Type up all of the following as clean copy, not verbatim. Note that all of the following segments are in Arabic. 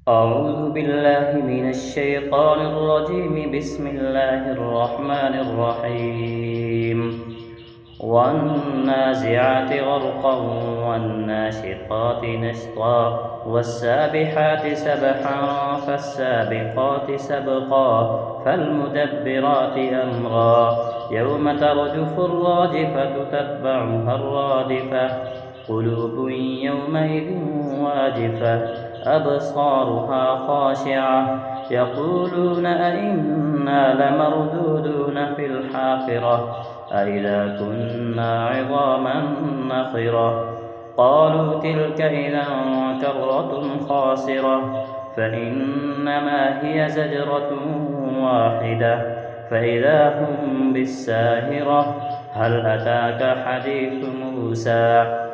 أعوذ بالله من الشيطان الرجيم. بسم الله الرحمن الرحيم. والنازعات غرقا والناشطات نشطا والسابحات سبحا فالسابقات سبقا فالمدبرات أمرا يوم ترجف الراجفة تتبعها الرادفة قلوب يومئذ واجفة أبصارها خاشعة يقولون أئنا لمردودون في الحافرة أئذا كنا عظاما نخرة قالوا تلك إذا كرة خاسرة فإنما هي زجرة واحدة فإذا هم بالساهرة هل أتاك حديث موسى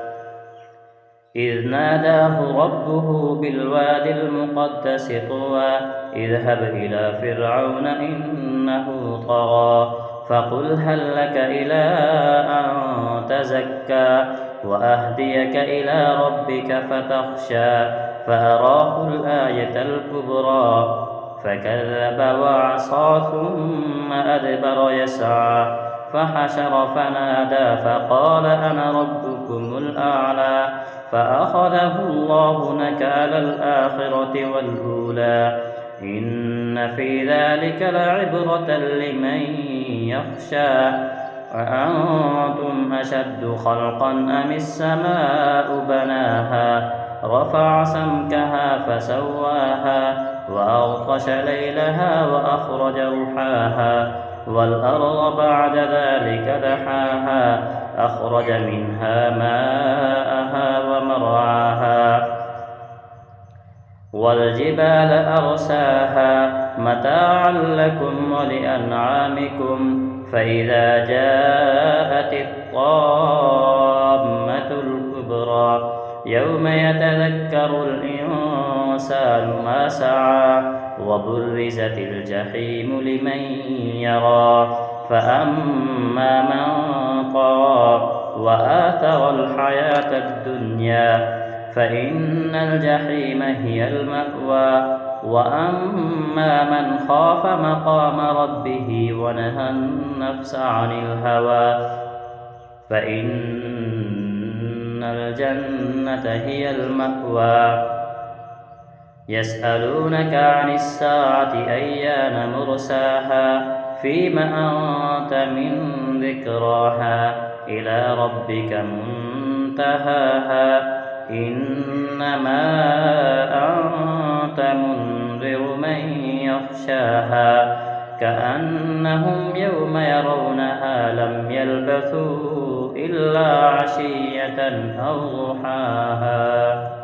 إذ ناداه ربه بالواد المقدس طوى اذهب إلى فرعون إنه طغى فقل هل لك إلى أن تزكى وأهديك إلى ربك فتخشى فأراه الآية الكبرى فكذب وعصى ثم أدبر يسعى فحشر فنادى فقال أنا ربكم الأعلى فأخذه الله نكال الآخرة والأولى إن في ذلك لعبرة لمن يخشى أأنتم أشد خلقا أم السماء بناها رفع سمكها فسواها وأغطش ليلها وأخرج رحاها والأرض بعد ذلك دحاها أخرج منها ماءها ومرعاها والجبال أرساها متاعا لكم ولأنعامكم فإذا جاءت الطامة الكبرى يوم يتذكر الإنسان ما سعى وبرزت الجحيم لمن يرى فأما من طغى وآثر الحياة الدنيا فإن الجحيم هي المأوى وأما من خاف مقام ربه ونهى النفس عن الهوى فإن الجنة هي المأوى يسألونك عن الساعة أيان مرساها فيم أنت من ذكراها إلى ربك منتهاها إنما أنت منذر من يخشاها كأنهم يوم يرونها لم يلبثوا إلا عشية أو ضحاها.